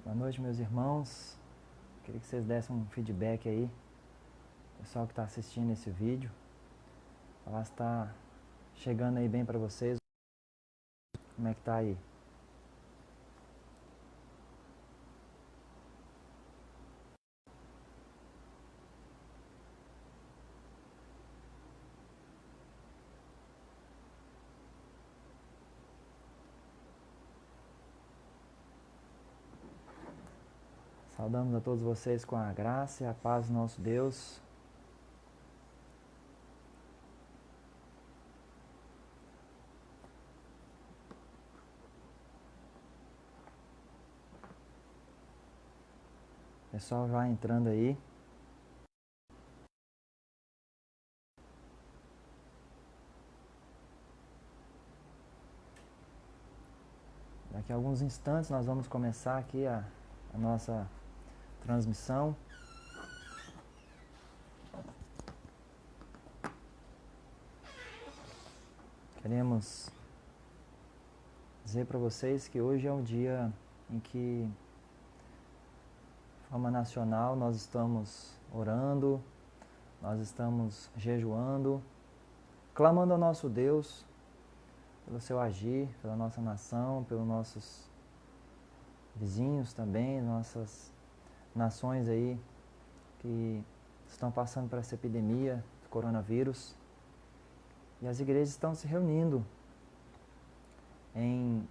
Boa noite, meus irmãos. Queria que vocês dessem um feedback aí, pessoal que está assistindo esse vídeo. Falar se está chegando aí bem para vocês. Como é que tá aí? Saudamos a todos vocês com a graça e a paz do nosso Deus. Pessoal já entrando aí. Daqui a alguns instantes nós vamos começar aqui a nossa transmissão. Queremos dizer para vocês que hoje é um dia em que, de forma nacional, nós estamos orando, nós estamos jejuando, clamando ao nosso Deus pelo seu agir, pela nossa nação, pelos nossos vizinhos também, nossas nações aí que estão passando por essa epidemia do coronavírus. E as igrejas estão se reunindo em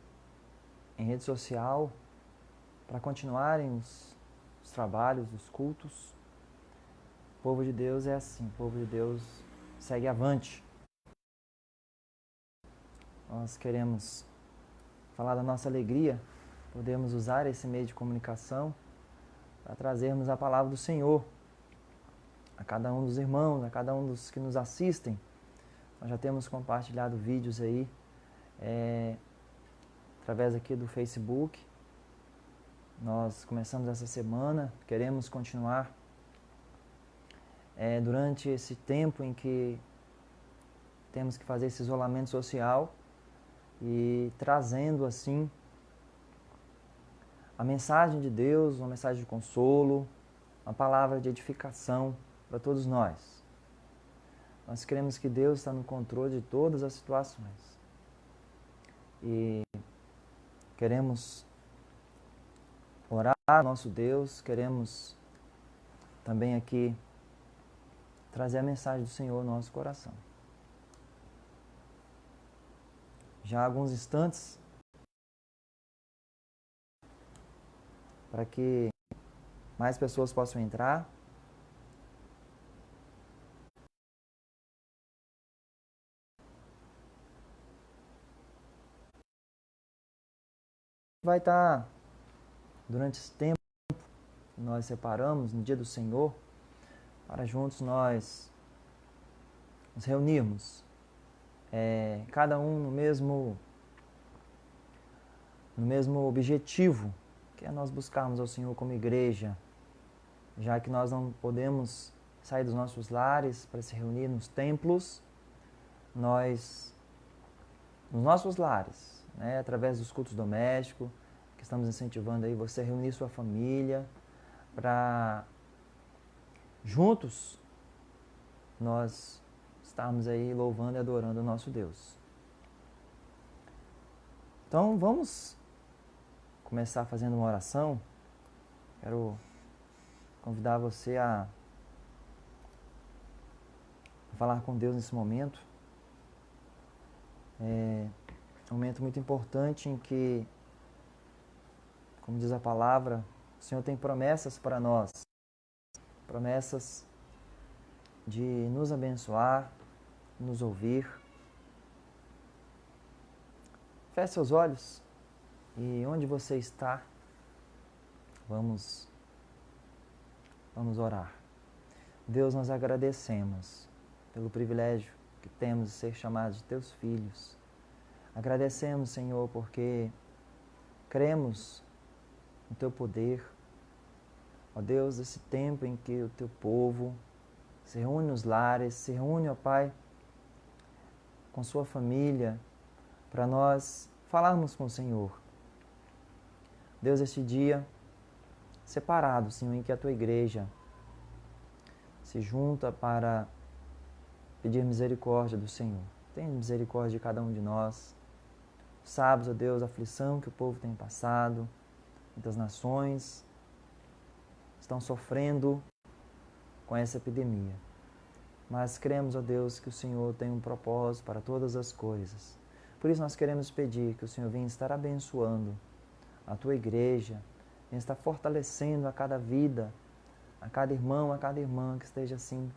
rede social para continuarem os trabalhos, os cultos. O povo de Deus é assim, o povo de Deus segue avante. Nós queremos falar da nossa alegria, podemos usar esse meio de comunicação para trazermos a palavra do Senhor a cada um dos irmãos, a cada um dos que nos assistem. Nós já temos compartilhado vídeos aí através aqui do Facebook. Nós começamos essa semana, queremos continuar durante esse tempo em que temos que fazer esse isolamento social e trazendo assim a mensagem de Deus, uma mensagem de consolo, uma palavra de edificação para todos nós. Nós cremos que Deus está no controle de todas as situações. E queremos orar ao nosso Deus, queremos também aqui trazer a mensagem do Senhor no nosso coração. Já há alguns instantes, para que mais pessoas possam entrar. Vai estar, durante esse tempo que nós separamos, no dia do Senhor, para juntos nós nos reunirmos, cada um no mesmo objetivo, que é nós buscarmos ao Senhor como igreja, já que nós não podemos sair dos nossos lares para se reunir nos templos, nós, nos nossos lares, através dos cultos domésticos, que estamos incentivando aí você a reunir sua família, para juntos nós estarmos aí louvando e adorando o nosso Deus. Então vamos começar fazendo uma oração. Quero convidar você a falar com Deus nesse momento. É um momento muito importante em que, como diz a palavra, o Senhor tem promessas para nós. Promessas de nos abençoar, nos ouvir. Feche seus olhos e onde você está, vamos orar. Deus, nós agradecemos pelo privilégio que temos de ser chamados de teus filhos. Agradecemos, Senhor, porque cremos no teu poder. Ó Deus, esse tempo em que o teu povo se reúne nos lares, se reúne, ó Pai, com sua família, para nós falarmos com o Senhor. Deus, este dia separado, Senhor, em que a Tua igreja se junta para pedir misericórdia do Senhor. Tenha misericórdia de cada um de nós. Sabes, ó Deus, a aflição que o povo tem passado, muitas nações estão sofrendo com essa epidemia. Mas cremos, ó Deus, que o Senhor tem um propósito para todas as coisas. Por isso nós queremos pedir que o Senhor venha estar abençoando a Tua igreja, venha estar fortalecendo a cada vida, a cada irmão, a cada irmã que esteja assim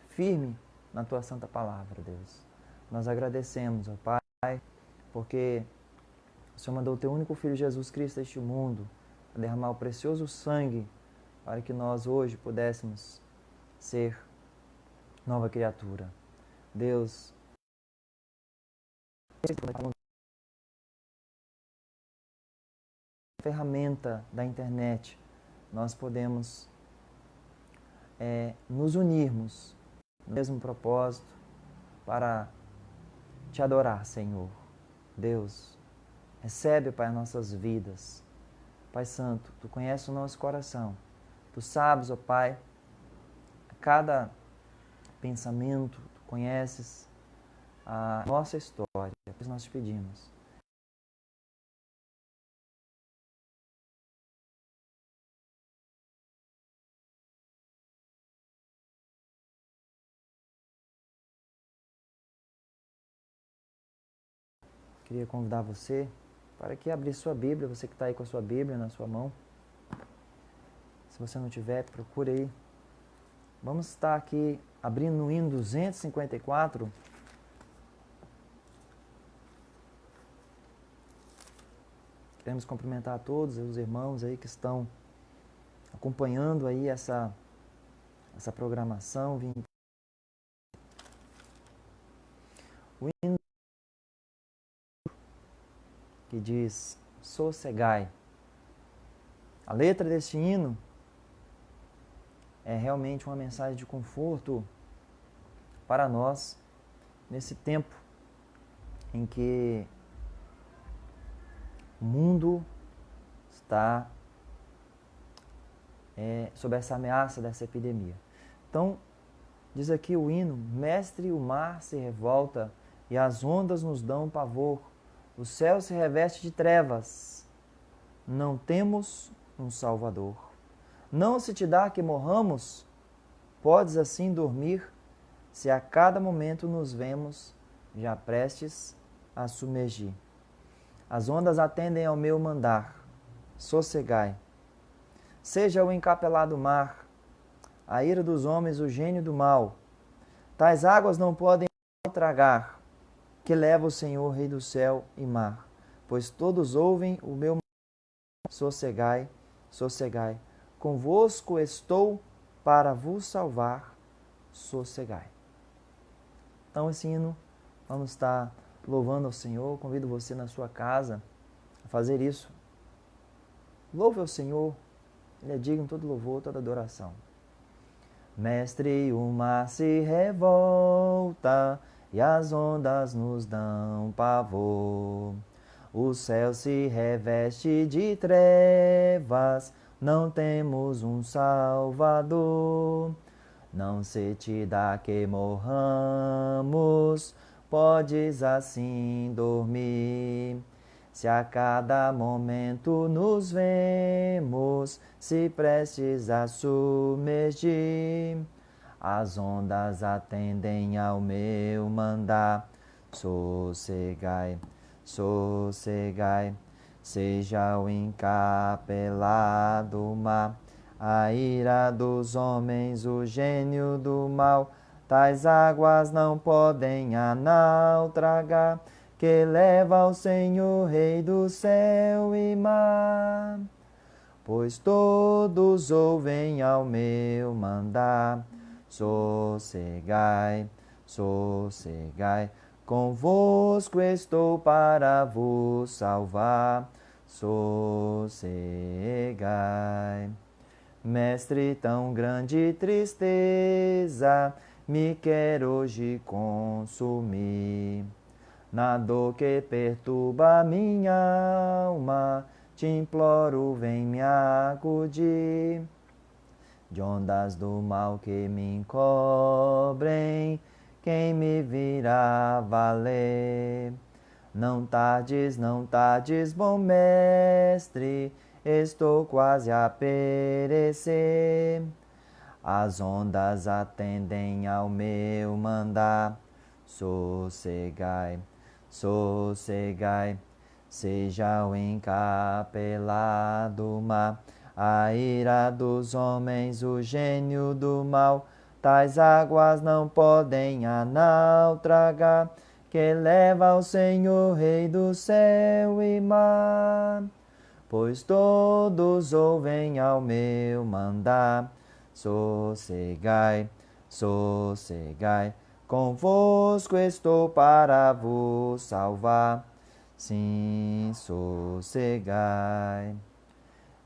firme na Tua santa palavra, Deus. Nós agradecemos, ó Pai, porque o Senhor mandou o Teu único Filho Jesus Cristo a este mundo, a derramar o precioso sangue para que nós hoje pudéssemos ser nova criatura. Deus, ferramenta da internet, nós podemos nos unirmos no mesmo propósito para Te adorar, Senhor. Deus, recebe, Pai, as nossas vidas. Pai Santo, Tu conheces o nosso coração. Tu sabes, ó Pai, cada pensamento, Tu conheces a nossa história. Por isso nós te pedimos. Queria convidar você para que abrisse sua Bíblia, você que está aí com a sua Bíblia na sua mão. Se você não tiver, procure aí. Vamos estar aqui abrindo no hino 254. Queremos cumprimentar a todos os irmãos aí que estão acompanhando aí essa programação. O hino que diz: sossegai. A letra deste hino é realmente uma mensagem de conforto para nós nesse tempo em que o mundo está sob essa ameaça dessa epidemia. Então, diz aqui o hino: mestre, o mar se revolta e as ondas nos dão pavor. O céu se reveste de trevas. Não temos um Salvador. Não se te dá que morramos? Podes assim dormir, se a cada momento nos vemos já prestes a submergir. As ondas atendem ao meu mandar. Sossegai. Seja o encapelado mar, a ira dos homens, o gênio do mal. Tais águas não podem tragar, que leva o Senhor, Rei do céu e mar. Pois todos ouvem o meu mandar. Sossegai, sossegai. Convosco estou para vos salvar. Sossegai. Então, esse hino, vamos estar louvando ao Senhor. Convido você na sua casa a fazer isso. Louve ao Senhor. Ele é digno de todo louvor, toda adoração. Mestre, o mar se revolta e as ondas nos dão pavor. O céu se reveste de trevas, não temos um Salvador. Não se te dá que morramos, podes assim dormir. Se a cada momento nos vemos, se prestes a submergir. As ondas atendem ao meu mandar. Sossegai, sossegai. Seja o encapelado mar, a ira dos homens, o gênio do mal. Tais águas não podem naufragar, que leva ao Senhor, Rei do céu e mar. Pois todos ouvem ao meu mandar. Sossegai, sossegai. Convosco estou para vos salvar. Sossegai. Mestre, tão grande tristeza me quer hoje consumir. Na dor que perturba minha alma, te imploro, vem me acudir. De ondas do mal que me encobrem, quem me virá valer? Não tardes, bom mestre, estou quase a perecer. As ondas atendem ao meu mandar, sossegai, sossegai, seja o encapelado mar, a ira dos homens, o gênio do mal, tais águas não podem a naufragar, que leva ao Senhor, Rei do céu e mar. Pois todos ouvem ao meu mandar, sossegai, sossegai, convosco estou para vos salvar, sim, sossegai.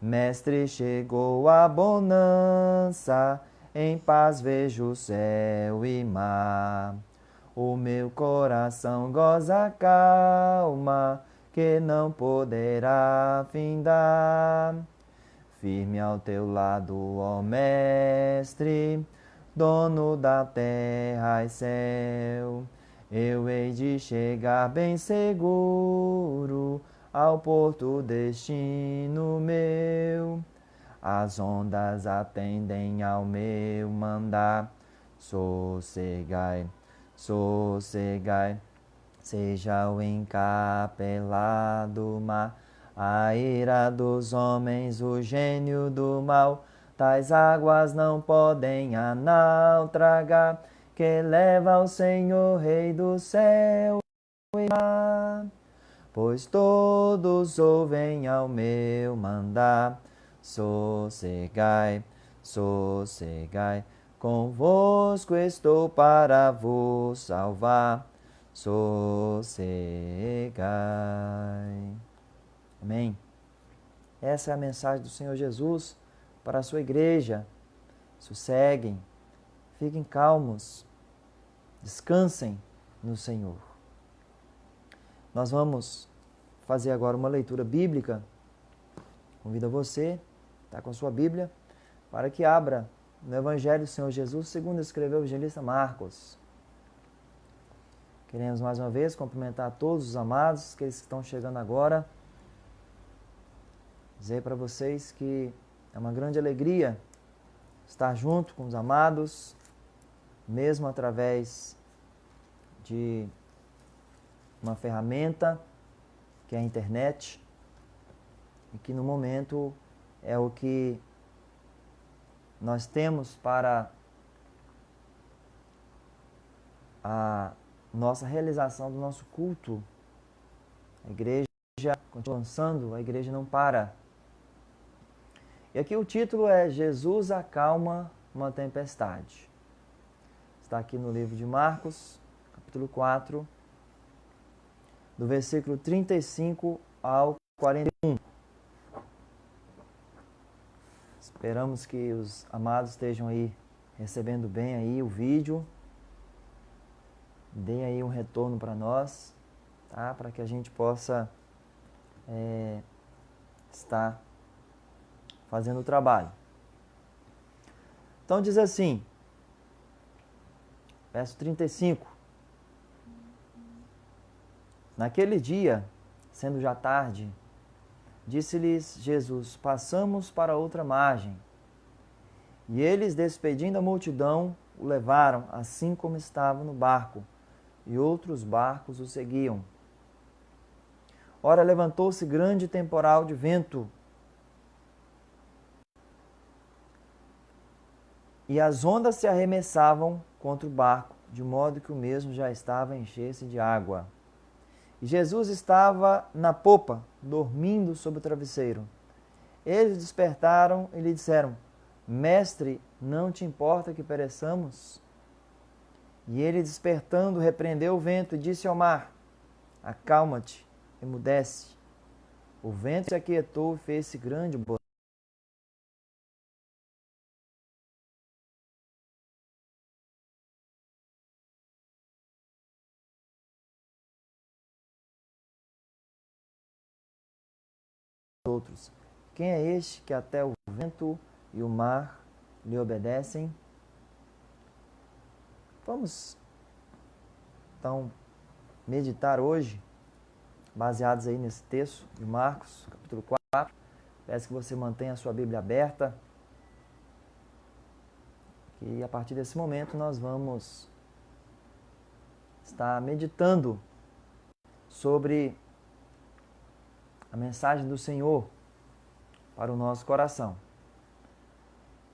Mestre, chegou a bonança, em paz vejo o céu e mar. O meu coração goza calma, que não poderá findar. Firme ao teu lado, ó Mestre, dono da terra e céu, eu hei de chegar bem seguro ao porto destino meu. As ondas atendem ao meu mandar, sossegai, sossegai, seja o encapelado mar, a ira dos homens, o gênio do mal, tais águas não podem a naufragar, que leva ao Senhor, Rei do céu e mar. Pois todos ouvem ao meu mandar, sossegai, sossegai, convosco estou para vos salvar, sossegai. Amém? Essa é a mensagem do Senhor Jesus para a sua igreja. Sosseguem, fiquem calmos, descansem no Senhor. Nós vamos fazer agora uma leitura bíblica. Convido a você, está com a sua Bíblia, para que abra no Evangelho do Senhor Jesus, segundo escreveu o evangelista Marcos. Queremos mais uma vez cumprimentar a todos os amados, aqueles que estão chegando agora. Dizer para vocês que é uma grande alegria estar junto com os amados, mesmo através de uma ferramenta que é a internet, e que no momento é o que nós temos para a nossa realização do nosso culto. A igreja continua avançando, a igreja não para. E aqui o título é Jesus acalma uma tempestade. Está aqui no livro de Marcos, capítulo 4, do versículo 35 ao 41. Esperamos que os amados estejam aí recebendo bem aí o vídeo. Deem aí um retorno para nós, tá? Para que a gente possa estar fazendo o trabalho. Então diz assim, verso 35. Naquele dia, sendo já tarde, disse-lhes Jesus, passamos para outra margem. E eles, despedindo a multidão, o levaram, assim como estava no barco, e outros barcos o seguiam. Ora, levantou-se grande temporal de vento, e as ondas se arremessavam contra o barco, de modo que o mesmo já estava a encher-se de água. E Jesus estava na popa, dormindo sob o travesseiro. Eles despertaram e lhe disseram, Mestre, não te importa que pereçamos? E ele, despertando, repreendeu o vento e disse ao mar, acalma-te, emudece. O vento se aquietou e fez-se grande outros: quem é este que até o vento e o mar lhe obedecem? Vamos, então, meditar hoje, baseados aí nesse texto de Marcos, capítulo 4. Peço que você mantenha a sua Bíblia aberta. E a partir desse momento nós vamos estar meditando sobre a mensagem do Senhor para o nosso coração.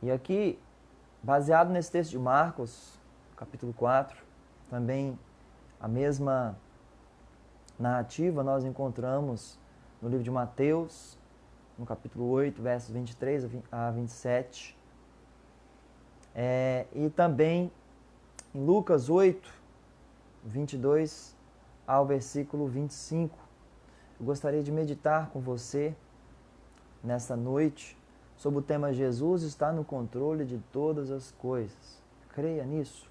E aqui, baseado nesse texto de Marcos, capítulo 4, também a mesma narrativa nós encontramos no livro de Mateus, no capítulo 8, versos 23 a 27. E também em Lucas 8, 22 ao versículo 25. Eu gostaria de meditar com você nesta noite sobre o tema: Jesus está no controle de todas as coisas. Creia nisso.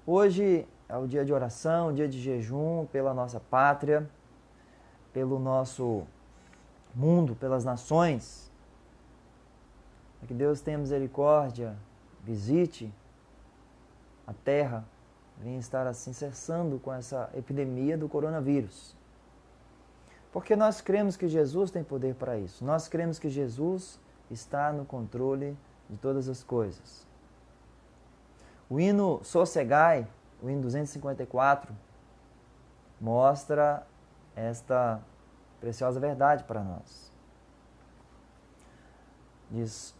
Hoje é o dia de oração, dia de jejum pela nossa pátria, pelo nosso mundo, pelas nações. Que Deus tenha misericórdia, visite a terra, venha estar assim cessando com essa epidemia do coronavírus. Porque nós cremos que Jesus tem poder para isso. Nós cremos que Jesus está no controle de todas as coisas. O hino Sossegai, o hino 254, mostra esta preciosa verdade para nós. Diz: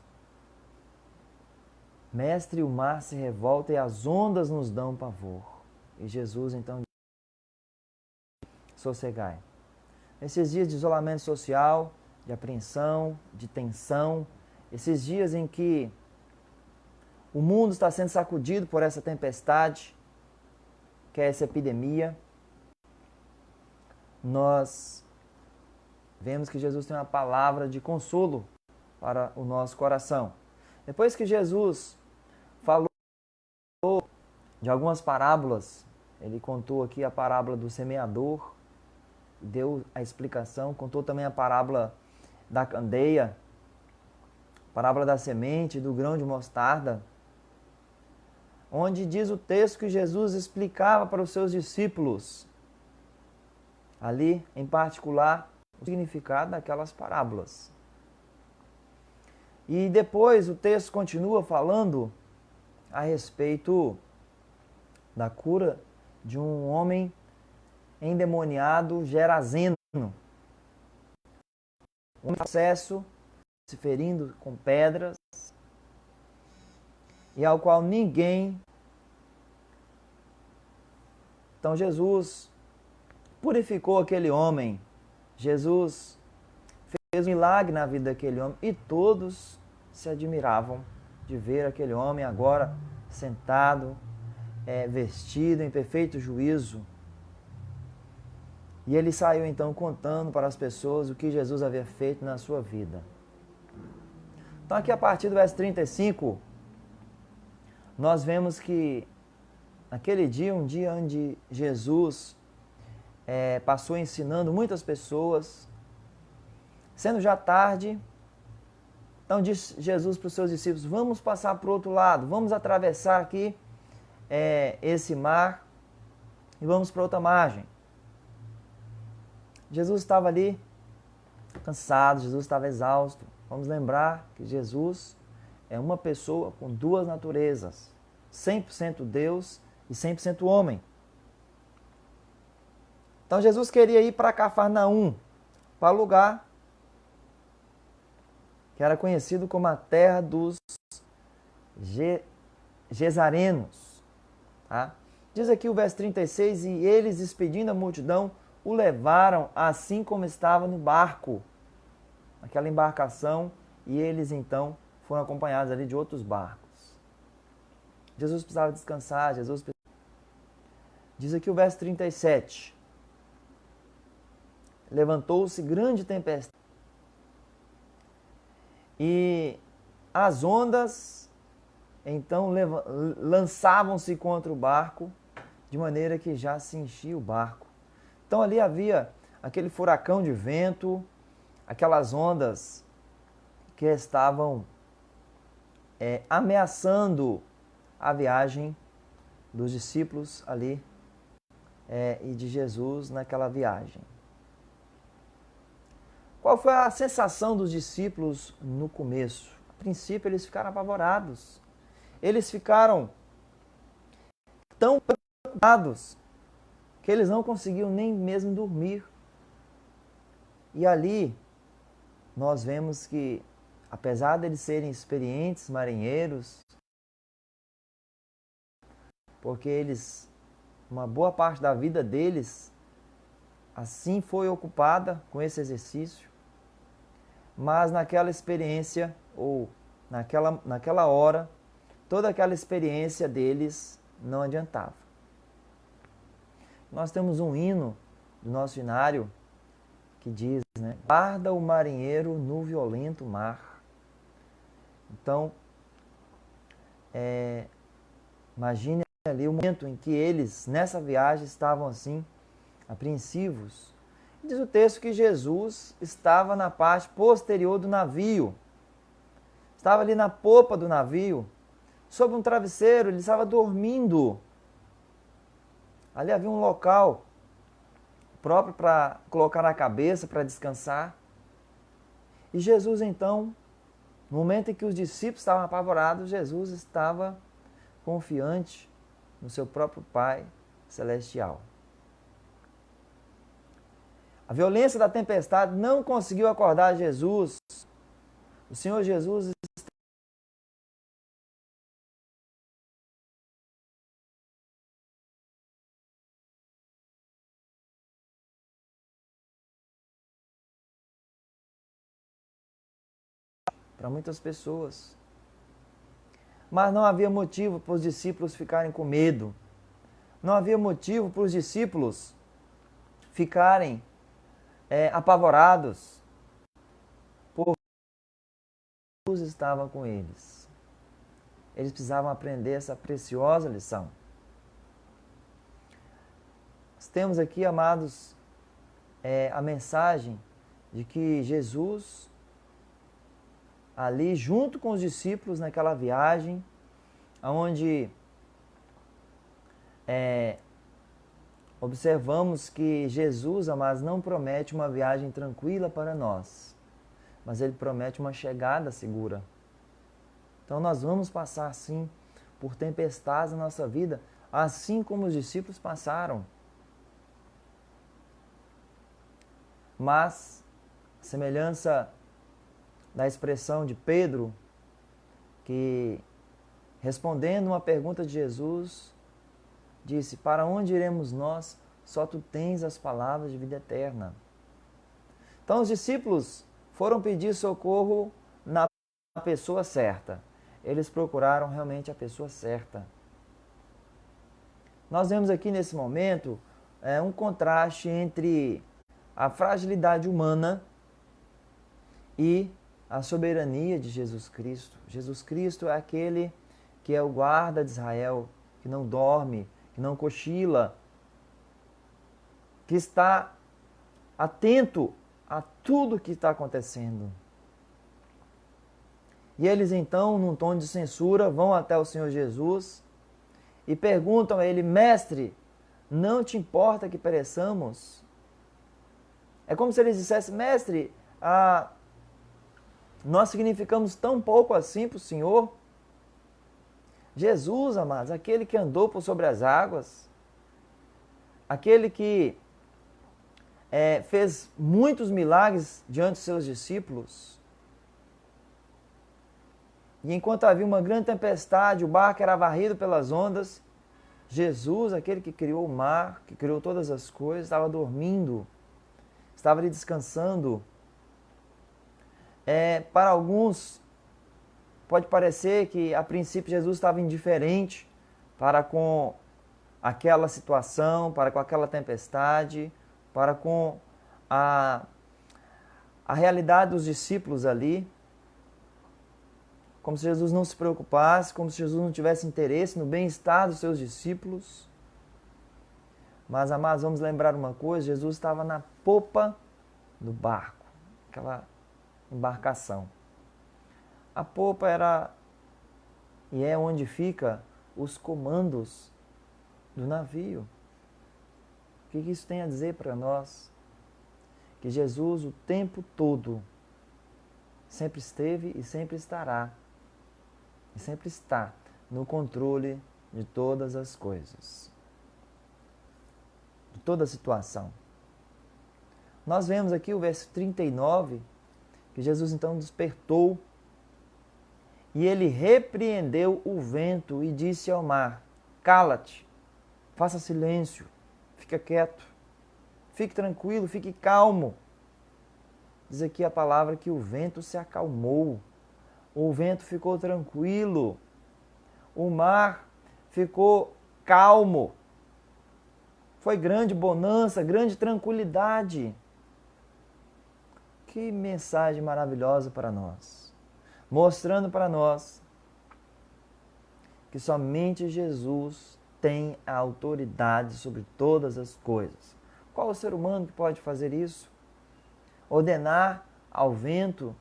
Mestre, o mar se revolta e as ondas nos dão pavor. E Jesus então sossegai. Nesses dias de isolamento social, de apreensão, de tensão, esses dias em que o mundo está sendo sacudido por essa tempestade, que é essa epidemia, nós vemos que Jesus tem uma palavra de consolo para o nosso coração. Depois que Jesus falou de algumas parábolas, ele contou aqui a parábola do semeador, deu a explicação, contou também a parábola da candeia, a parábola da semente, do grão de mostarda, onde diz o texto que Jesus explicava para os seus discípulos, ali em particular, o significado daquelas parábolas. E depois o texto continua falando a respeito da cura de um homem endemoniado gerazeno. Um processo se ferindo com pedras e ao qual ninguém... Então Jesus purificou aquele homem. Jesus fez um milagre na vida daquele homem e todos se admiravam de ver aquele homem agora sentado, vestido em perfeito juízo. E ele saiu então contando para as pessoas o que Jesus havia feito na sua vida. Então aqui a partir do verso 35, nós vemos que naquele dia, um dia onde Jesus passou ensinando muitas pessoas, sendo já tarde, então disse Jesus para os seus discípulos: vamos passar para o outro lado, vamos atravessar aqui esse mar e vamos para outra margem. Jesus estava ali cansado, Jesus estava exausto. Vamos lembrar que Jesus é uma pessoa com duas naturezas, 100% Deus e 100% homem. Então Jesus queria ir para Cafarnaum, para o lugar que era conhecido como a terra dos Gesarenos. Tá? Diz aqui o verso 36, e eles, despedindo a multidão, o levaram assim como estava no barco, naquela embarcação, e eles então foram acompanhados ali de outros barcos. Jesus precisava descansar, Diz aqui o verso 37, levantou-se grande tempestade, e as ondas então lançavam-se contra o barco, de maneira que já se enchia o barco. Então ali havia aquele furacão de vento, aquelas ondas que estavam ameaçando a viagem dos discípulos ali e de Jesus naquela viagem. Qual foi a sensação dos discípulos no começo? A princípio, eles ficaram apavorados. Eles ficaram tão preocupados que eles não conseguiam nem mesmo dormir. E ali nós vemos que, apesar de eles serem experientes marinheiros, porque eles, uma boa parte da vida deles, assim foi ocupada com esse exercício, mas naquela experiência, ou naquela hora, toda aquela experiência deles não adiantava. Nós temos um hino do nosso hinário que diz, né? Guarda o marinheiro no violento mar. Então, imagine ali o momento em que eles, nessa viagem, estavam assim, apreensivos. Diz o texto que Jesus estava na parte posterior do navio. Estava ali na popa do navio, sob um travesseiro, ele estava dormindo. Ali havia um local próprio para colocar na cabeça, para descansar. E Jesus, então, no momento em que os discípulos estavam apavorados, Jesus estava confiante no seu próprio Pai Celestial. A violência da tempestade não conseguiu acordar Jesus. O Senhor Jesus para muitas pessoas. Mas não havia motivo para os discípulos ficarem com medo. Não havia motivo para os discípulos ficarem apavorados. Porque Jesus estava com eles. Eles precisavam aprender essa preciosa lição. Nós temos aqui, amados, a mensagem de que Jesus, ali junto com os discípulos naquela viagem, onde observamos que Jesus, amados, não promete uma viagem tranquila para nós, mas Ele promete uma chegada segura. Então nós vamos passar, sim, por tempestades na nossa vida, assim como os discípulos passaram. Mas, a semelhança da expressão de Pedro, que, respondendo uma pergunta de Jesus, disse: para onde iremos nós? Só tu tens as palavras de vida eterna. Então os discípulos foram pedir socorro na pessoa certa. Eles procuraram realmente a pessoa certa. Nós vemos aqui nesse momento um contraste entre a fragilidade humana e a soberania de Jesus Cristo. Jesus Cristo é aquele que é o guarda de Israel, que não dorme, que não cochila, que está atento a tudo que está acontecendo. E eles então, num tom de censura, vão até o Senhor Jesus e perguntam a Ele: Mestre, não te importa que pereçamos? É como se eles dissessem: Mestre, nós significamos tão pouco assim para o Senhor? Jesus, amados, aquele que andou por sobre as águas, aquele que fez muitos milagres diante dos seus discípulos. E enquanto havia uma grande tempestade, o barco era varrido pelas ondas, Jesus, aquele que criou o mar, que criou todas as coisas, estava dormindo, estava ali descansando. Para alguns, pode parecer que a princípio Jesus estava indiferente para com aquela situação, para com aquela tempestade, para com a realidade dos discípulos ali, como se Jesus não se preocupasse, como se Jesus não tivesse interesse no bem-estar dos seus discípulos. Mas, amados, vamos lembrar uma coisa: Jesus estava na popa do barco, aquela embarcação. A popa era e é onde fica os comandos do navio. O que isso tem a dizer para nós? Que Jesus o tempo todo sempre esteve e sempre estará, e sempre está no controle de todas as coisas, de toda a situação. Nós vemos aqui o verso 39, que Jesus então despertou e ele repreendeu o vento e disse ao mar: cala-te, faça silêncio, fica quieto, fique tranquilo, fique calmo. Diz aqui a palavra que o vento se acalmou, o vento ficou tranquilo, o mar ficou calmo. Foi grande bonança, grande tranquilidade. Que mensagem maravilhosa para nós, mostrando para nós que somente Jesus tem a autoridade sobre todas as coisas. Qual o ser humano que pode fazer isso? Ordenar ao vento,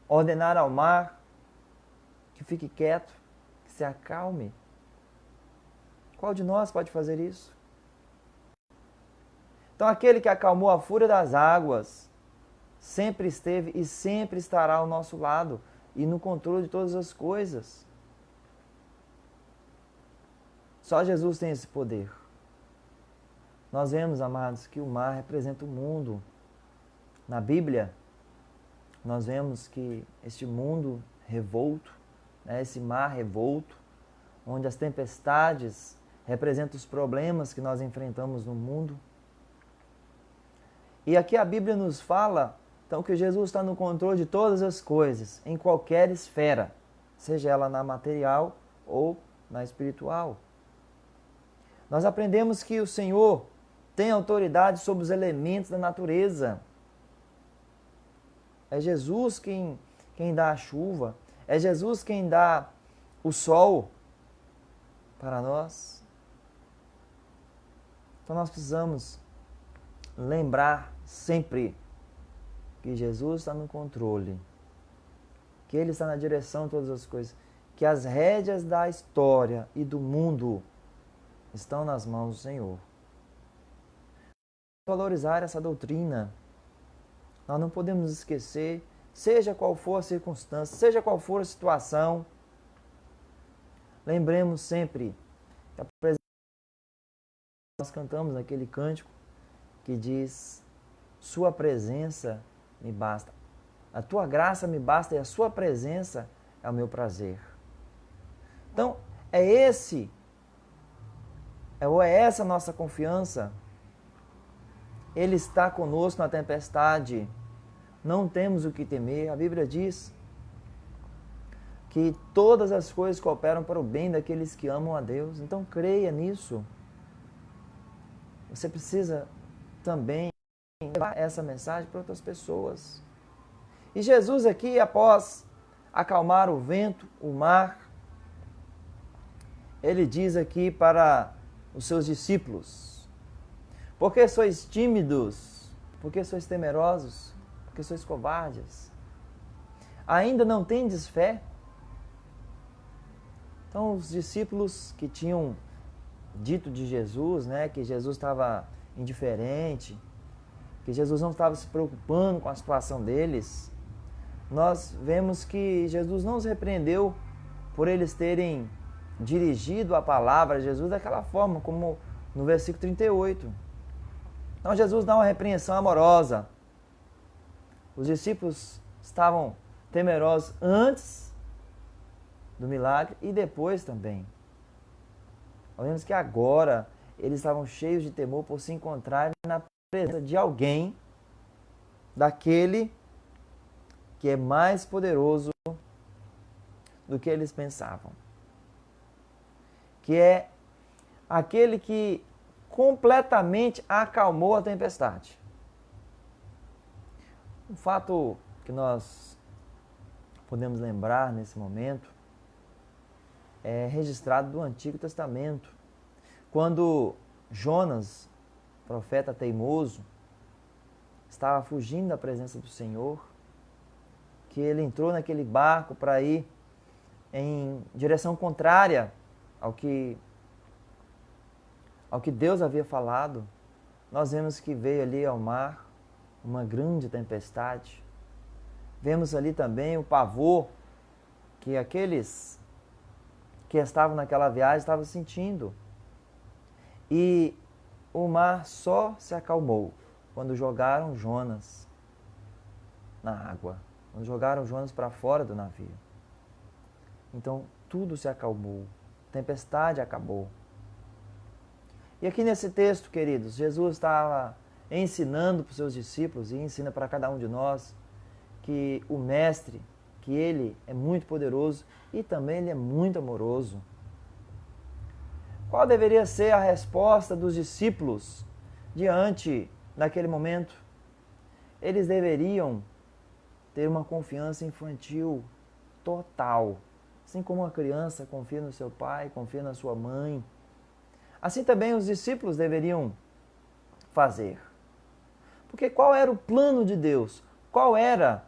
ordenar ao mar que fique quieto, que se acalme. Qual de nós pode fazer isso? Então, aquele que acalmou a fúria das águas sempre esteve e sempre estará ao nosso lado e no controle de todas as coisas. Só Jesus tem esse poder. Nós vemos, amados, que o mar representa o mundo. Na Bíblia, nós vemos que este mundo revolto, esse mar revolto, onde as tempestades representam os problemas que nós enfrentamos no mundo. E aqui a Bíblia nos fala, então, que Jesus está no controle de todas as coisas, em qualquer esfera, seja ela na material ou na espiritual. Nós aprendemos que o Senhor tem autoridade sobre os elementos da natureza. É Jesus quem dá a chuva, é Jesus quem dá o sol para nós. Então nós precisamos lembrar sempre que Jesus está no controle, que Ele está na direção de todas as coisas, que as rédeas da história e do mundo estão nas mãos do Senhor. Valorizar essa doutrina. Nós não podemos esquecer, seja qual for a circunstância, seja qual for a situação, lembremos sempre que a presença nós cantamos naquele cântico que diz: sua presença me basta. A tua graça me basta e a sua presença é o meu prazer. Então, é essa a nossa confiança. Ele está conosco na tempestade. Não temos o que temer. A Bíblia diz que todas as coisas cooperam para o bem daqueles que amam a Deus. Então, creia nisso. Você precisa também levar essa mensagem para outras pessoas. E Jesus aqui, após acalmar o vento, o mar, ele diz aqui para os seus discípulos: por que sois tímidos? Por que sois temerosos? Por que sois covardes? Ainda não tendes fé? Então os discípulos que tinham dito de Jesus, que Jesus estava indiferente, que Jesus não estava se preocupando com a situação deles, nós vemos que Jesus não os repreendeu por eles terem dirigido a palavra a Jesus daquela forma, como no versículo 38. Então Jesus dá uma repreensão amorosa. Os discípulos estavam temerosos antes do milagre e depois também. Nós vemos que agora eles estavam cheios de temor por se encontrarem na presença de alguém, daquele que é mais poderoso do que eles pensavam. Que é aquele que completamente acalmou a tempestade. Um fato que nós podemos lembrar nesse momento é registrado do Antigo Testamento, quando Jonas, profeta teimoso, estava fugindo da presença do Senhor, que ele entrou naquele barco para ir em direção contrária ao que Deus havia falado. Nós vemos que veio ali ao mar uma grande tempestade. Vemos ali também o pavor que aqueles que estavam naquela viagem estavam sentindo. E o mar só se acalmou quando jogaram Jonas na água, quando jogaram Jonas para fora do navio. Então tudo se acalmou, a tempestade acabou. E aqui nesse texto, queridos, Jesus estava ensinando para os seus discípulos e ensina para cada um de nós que o Mestre, que Ele é muito poderoso e também Ele é muito amoroso. Qual deveria ser a resposta dos discípulos diante daquele momento? Eles deveriam ter uma confiança infantil total, assim como uma criança confia no seu pai, confia na sua mãe. Assim também os discípulos deveriam fazer. Porque qual era o plano de Deus? Qual era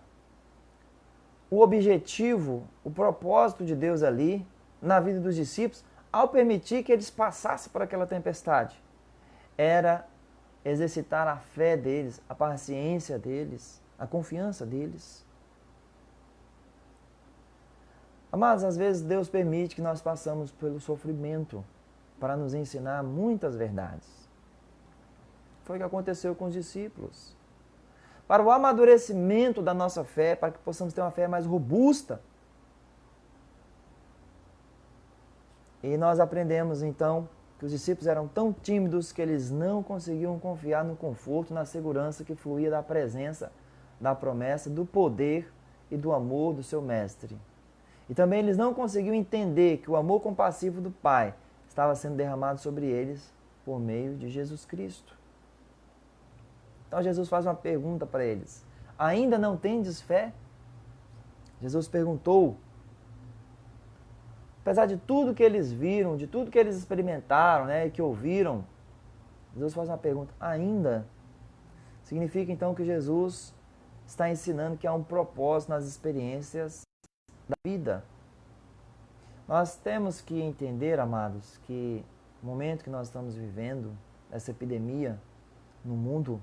o objetivo, o propósito de Deus ali na vida dos discípulos ao permitir que eles passassem por aquela tempestade? Era exercitar a fé deles, a paciência deles, a confiança deles. Amados, às vezes Deus permite que nós passemos pelo sofrimento para nos ensinar muitas verdades. Foi o que aconteceu com os discípulos. Para o amadurecimento da nossa fé, para que possamos ter uma fé mais robusta. E nós aprendemos então que os discípulos eram tão tímidos que eles não conseguiam confiar no conforto, na segurança que fluía da presença, da promessa, do poder e do amor do seu mestre. E também eles não conseguiam entender que o amor compassivo do Pai estava sendo derramado sobre eles por meio de Jesus Cristo. Então Jesus faz uma pergunta para eles. Ainda não tendes fé? Jesus perguntou. Apesar de tudo que eles viram, de tudo que eles experimentaram, e que ouviram, Jesus faz uma pergunta. Ainda? Significa então que Jesus está ensinando que há um propósito nas experiências da vida. Nós temos que entender, amados, que o momento que nós estamos vivendo, essa epidemia no mundo,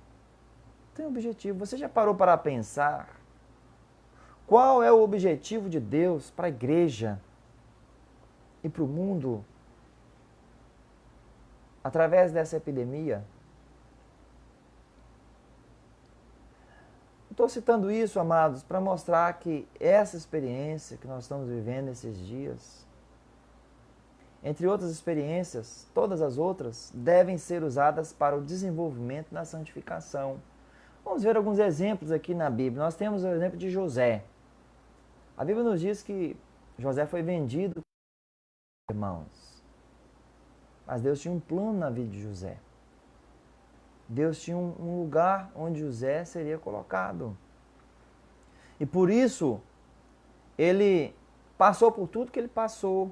tem um objetivo. Você já parou para pensar qual é o objetivo de Deus para a igreja e para o mundo através dessa epidemia? Estou citando isso, amados, para mostrar que essa experiência que nós estamos vivendo esses dias, entre outras experiências, todas as outras, devem ser usadas para o desenvolvimento na santificação. Vamos ver alguns exemplos aqui na Bíblia. Nós temos o exemplo de José. A Bíblia nos diz que José foi vendido, irmãos. Mas Deus tinha um plano na vida de José. Deus tinha um lugar onde José seria colocado. E por isso, ele passou por tudo que ele passou.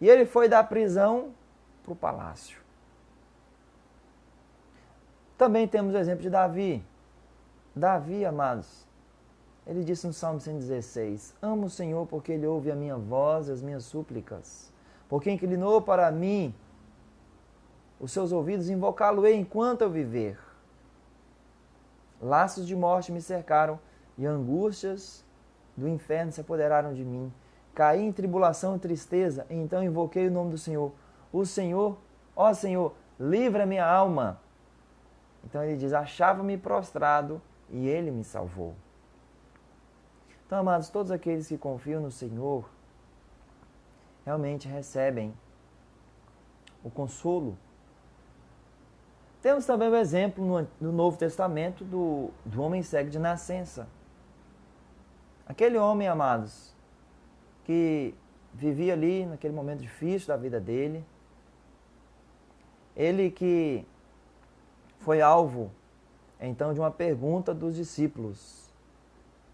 E ele foi da prisão para o palácio. Também temos o exemplo de Davi. Davi, amados, ele disse no Salmo 116, amo o Senhor porque Ele ouve a minha voz e as minhas súplicas, porque inclinou para mim os seus ouvidos, invocá-lo-ei enquanto eu viver. Laços de morte me cercaram e angústias do inferno se apoderaram de mim. Caí em tribulação e tristeza, e então invoquei o nome do Senhor. O Senhor, ó Senhor, livra minha alma. Então ele diz, achava-me prostrado e Ele me salvou. Então, amados, todos aqueles que confiam no Senhor realmente recebem o consolo. Temos também o exemplo no Novo Testamento do homem cego de nascença. Aquele homem, amados, que vivia ali naquele momento difícil da vida dele, ele que foi alvo, então, de uma pergunta dos discípulos,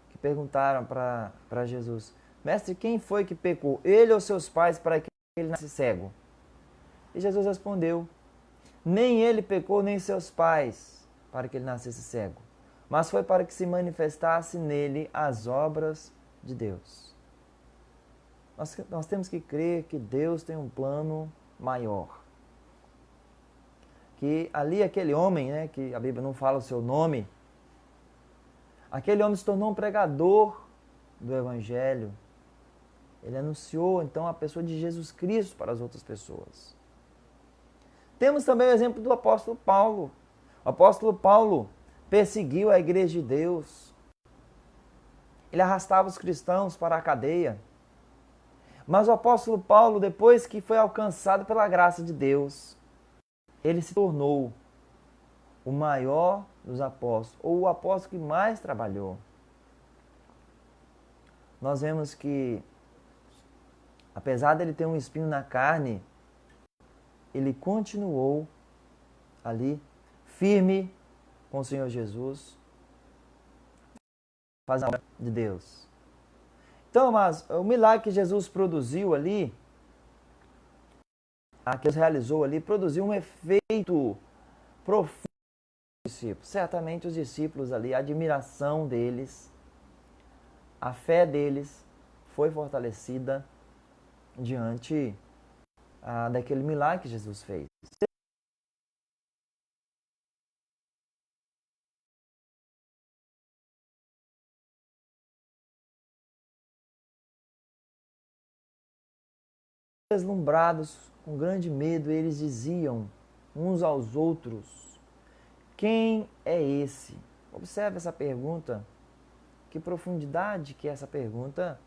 que perguntaram para Jesus, mestre, quem foi que pecou, ele ou seus pais, para que ele nascesse cego? E Jesus respondeu, Nem ele pecou, nem seus pais, para que ele nascesse cego, mas foi para que se manifestasse nele as obras de Deus. Nós temos que crer que Deus tem um plano maior. Que ali aquele homem, né, que a Bíblia não fala o seu nome, aquele homem se tornou um pregador do Evangelho. Ele anunciou, então, a pessoa de Jesus Cristo para as outras pessoas. Temos também o exemplo do apóstolo Paulo. O apóstolo Paulo perseguiu a igreja de Deus. Ele arrastava os cristãos para a cadeia. Mas o apóstolo Paulo, depois que foi alcançado pela graça de Deus, ele se tornou o maior dos apóstolos, ou o apóstolo que mais trabalhou. Nós vemos que, apesar dele ter um espinho na carne, ele continuou ali, firme com o Senhor Jesus, fazendo a obra de Deus. Então, mas o milagre que Jesus produziu ali, que Deus realizou ali, produziu um efeito profundo nos discípulos. Certamente os discípulos ali, a admiração deles, a fé deles foi fortalecida diante daquele milagre que Jesus fez. Deslumbrados, com grande medo, eles diziam uns aos outros: quem é esse? Observe essa pergunta. Que profundidade que essa pergunta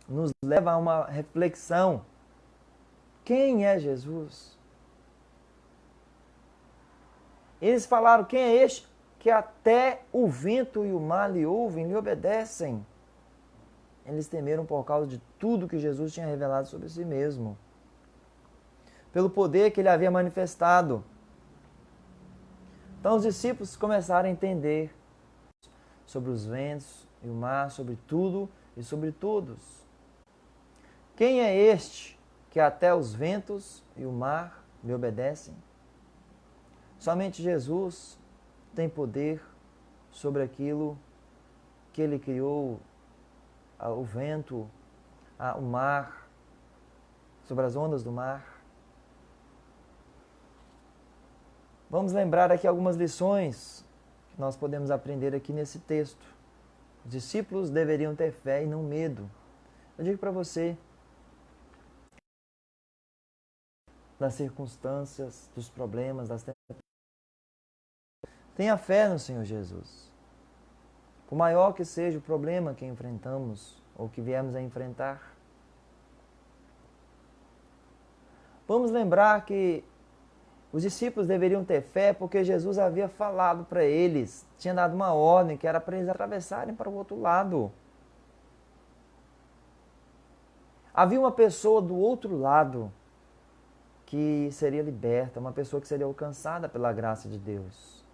nos leva a uma reflexão. Quem é Jesus? Eles falaram: quem é este que até o vento e o mar lhe ouvem, lhe obedecem? Eles temeram por causa de tudo que Jesus tinha revelado sobre si mesmo, pelo poder que ele havia manifestado. Então os discípulos começaram a entender sobre os ventos e o mar, sobre tudo e sobre todos. Quem é este que até os ventos e o mar lhe obedecem? Somente Jesus tem poder sobre aquilo que ele criou, o vento, o mar, sobre as ondas do mar. Vamos lembrar aqui algumas lições que nós podemos aprender aqui nesse texto. Os discípulos deveriam ter fé e não medo. Eu digo para você, das circunstâncias, dos problemas, das tempestades, tenha fé no Senhor Jesus. Por maior que seja o problema que enfrentamos ou que viemos a enfrentar, vamos lembrar que os discípulos deveriam ter fé porque Jesus havia falado para eles, tinha dado uma ordem que era para eles atravessarem para o outro lado. Havia uma pessoa do outro lado que seria liberta, uma pessoa que seria alcançada pela graça de Deus,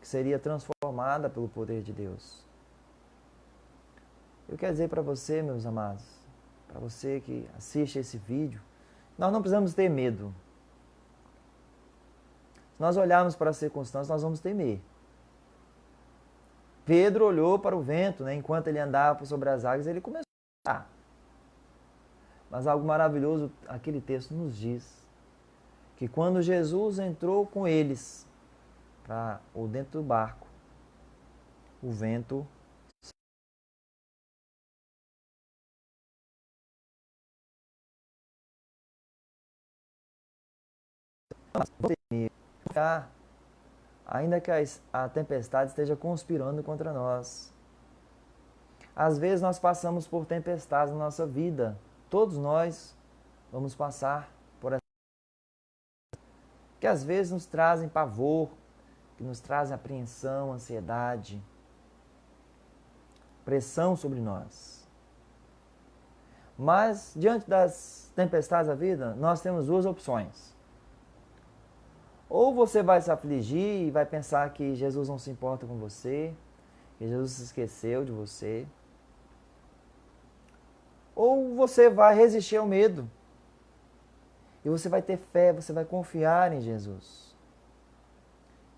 que seria transformada pelo poder de Deus. Eu quero dizer para você, meus amados, para você que assiste esse vídeo, nós não precisamos ter medo. Se nós olharmos para as circunstâncias, nós vamos temer. Pedro olhou para o vento, né? Enquanto ele andava sobre as águas, ele começou a orar. Mas algo maravilhoso, aquele texto nos diz que quando Jesus entrou com eles ou dentro do barco, o vento ainda que a tempestade esteja conspirando contra nós. Às vezes nós passamos por tempestades na nossa vida. Todos nós vamos passar por essa que às vezes nos trazem pavor, que nos trazem apreensão, ansiedade, pressão sobre nós. Mas diante das tempestades da vida, nós temos duas opções. Ou você vai se afligir e vai pensar que Jesus não se importa com você, que Jesus se esqueceu de você. Ou você vai resistir ao medo. E você vai ter fé, você vai confiar em Jesus.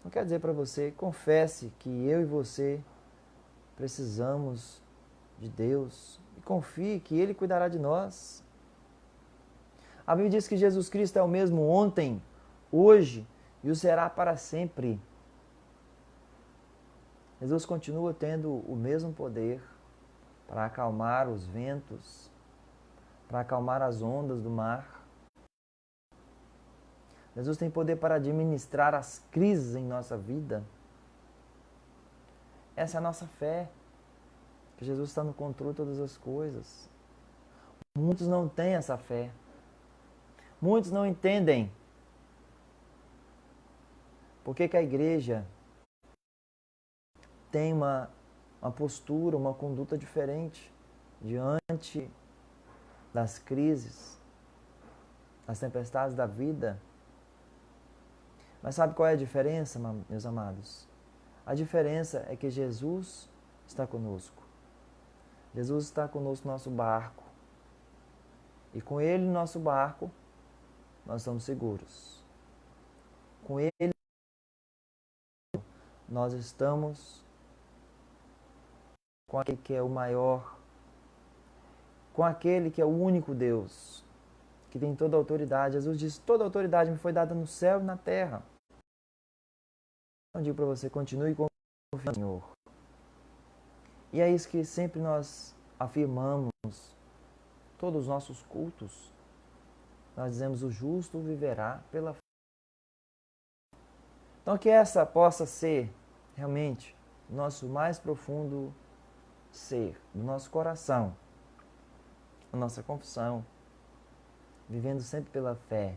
Não quero dizer para você, confesse que eu e você precisamos de Deus e confie que Ele cuidará de nós. A Bíblia diz que Jesus Cristo é o mesmo ontem, hoje e o será para sempre. Jesus continua tendo o mesmo poder para acalmar os ventos, para acalmar as ondas do mar. Jesus tem poder para administrar as crises em nossa vida. Essa é a nossa fé, que Jesus está no controle de todas as coisas. Muitos não têm essa fé. Muitos não entendem por que a igreja tem uma postura, uma conduta diferente diante das crises, das tempestades da vida. Mas sabe qual é a diferença, meus amados? A diferença é que Jesus está conosco. Jesus está conosco no nosso barco. E com Ele no nosso barco, nós estamos seguros. Com Ele, nós estamos com aquele que é o maior, com aquele que é o único Deus, que tem toda a autoridade. Jesus disse, toda a autoridade me foi dada no céu e na terra. Eu digo para você, continue confiando no Senhor. E é isso que sempre nós afirmamos, todos os nossos cultos. Nós dizemos, o justo viverá pela fé. Então que essa possa ser, realmente, o nosso mais profundo ser, do nosso coração, a nossa confissão, vivendo sempre pela fé.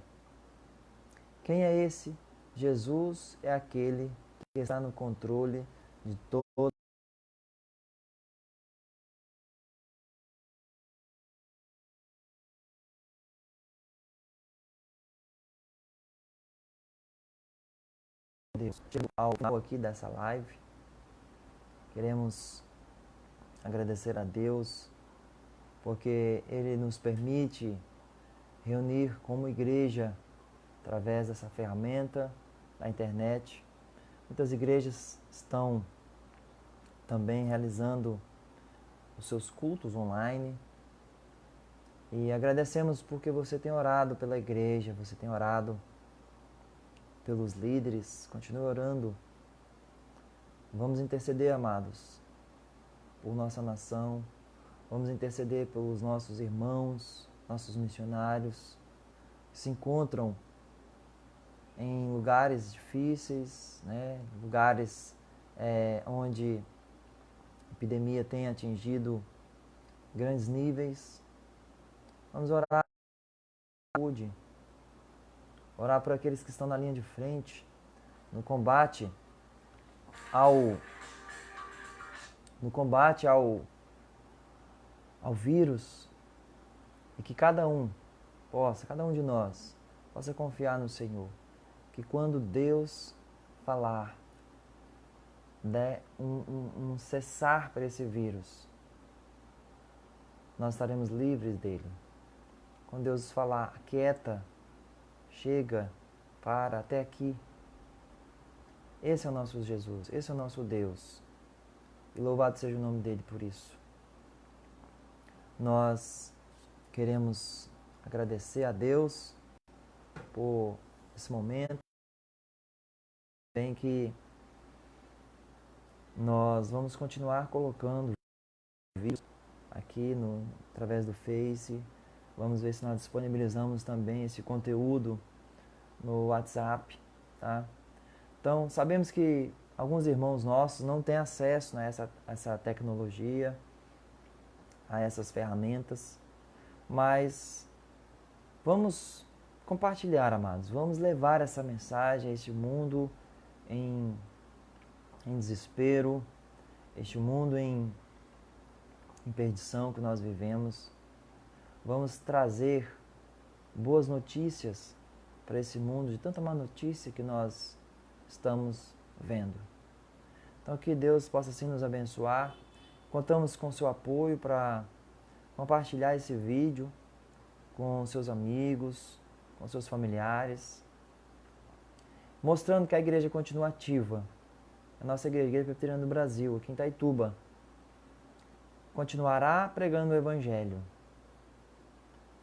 Quem é esse? Jesus é aquele que está no controle de todo. Deus. Chegou ao final aqui dessa live. Queremos agradecer a Deus porque Ele nos permite reunir como igreja através dessa ferramenta da internet. Muitas igrejas estão também realizando os seus cultos online. E agradecemos porque você tem orado pela igreja, você tem orado pelos líderes, continue orando. Vamos interceder, amados, por nossa nação, vamos interceder pelos nossos irmãos, nossos missionários, que se encontram em lugares difíceis, né? Lugares onde a epidemia tem atingido grandes níveis. Vamos orar por saúde, orar por aqueles que estão na linha de frente, no combate ao vírus, e que cada um de nós, possa confiar no Senhor, que quando Deus falar, der um cessar para esse vírus, nós estaremos livres dele. Quando Deus falar, aquieta, chega, para, até aqui. Esse é o nosso Jesus, esse é o nosso Deus. E louvado seja o nome dele por isso. Nós queremos agradecer a Deus por esse momento. Bem que nós vamos continuar colocando vídeos aqui através do Face. Vamos ver se nós disponibilizamos também esse conteúdo no WhatsApp, tá? Então, sabemos que alguns irmãos nossos não têm acesso, né, a essa tecnologia, a essas ferramentas, mas vamos compartilhar, amados. Vamos levar essa mensagem a este mundo em desespero, este mundo em perdição que nós vivemos. Vamos trazer boas notícias para esse mundo de tanta má notícia que nós estamos vendo. Então que Deus possa assim nos abençoar. Contamos com seu apoio para compartilhar esse vídeo com seus amigos, com seus familiares. mostrando que a igreja continua ativa. A nossa igreja presbiteriana do Brasil, aqui em Itaituba, continuará pregando o Evangelho,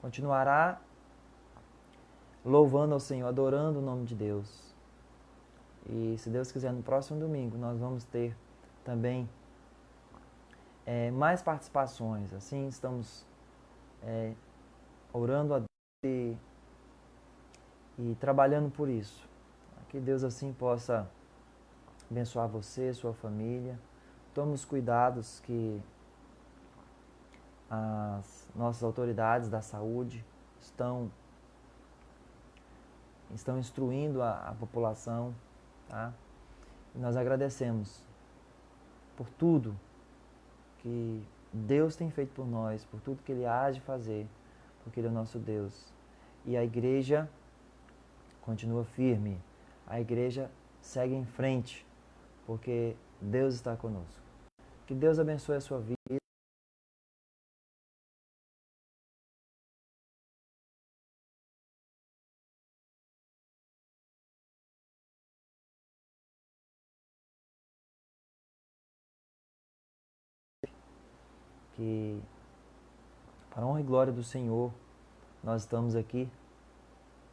continuará louvando ao Senhor, adorando o nome de Deus. E se Deus quiser, no próximo domingo nós vamos ter também mais participações. Assim, estamos orando a Deus e trabalhando por isso. Que Deus assim possa abençoar você, sua família. Tome os cuidados que as nossas autoridades da saúde estão instruindo a população, tá? E nós agradecemos por tudo que Deus tem feito por nós, por tudo que Ele há de fazer, porque Ele é o nosso Deus. E a igreja continua firme, a igreja segue em frente, porque Deus está conosco. Que Deus abençoe a sua vida. Que, para a honra e glória do Senhor, nós estamos aqui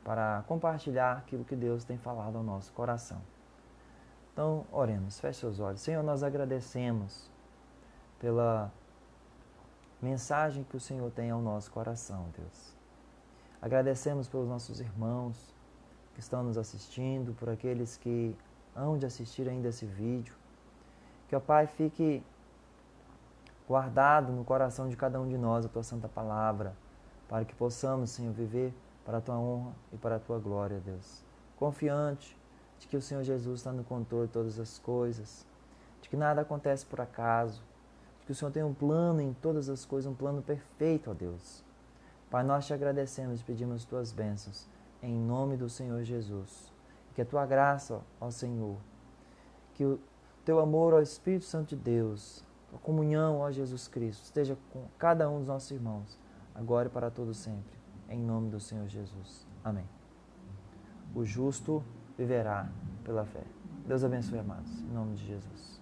para compartilhar aquilo que Deus tem falado ao nosso coração. Então, oremos, feche seus olhos. Senhor, nós agradecemos pela mensagem que o Senhor tem ao nosso coração, Deus. Agradecemos pelos nossos irmãos que estão nos assistindo, por aqueles que hão de assistir ainda esse vídeo. Que, ó Pai, fique guardado no coração de cada um de nós a Tua Santa Palavra, para que possamos, Senhor, viver para a Tua honra e para a Tua glória, Deus. Confiante de que o Senhor Jesus está no controle de todas as coisas, de que nada acontece por acaso, de que o Senhor tem um plano em todas as coisas, um plano perfeito, ó Deus. Pai, nós te agradecemos e pedimos as Tuas bênçãos, em nome do Senhor Jesus. Que a Tua graça, ó Senhor, que o Teu amor ao Espírito Santo de Deus, a comunhão, ó Jesus Cristo, esteja com cada um dos nossos irmãos, agora e para todo sempre, em nome do Senhor Jesus. Amém. O justo viverá pela fé. Deus abençoe, amados, em nome de Jesus.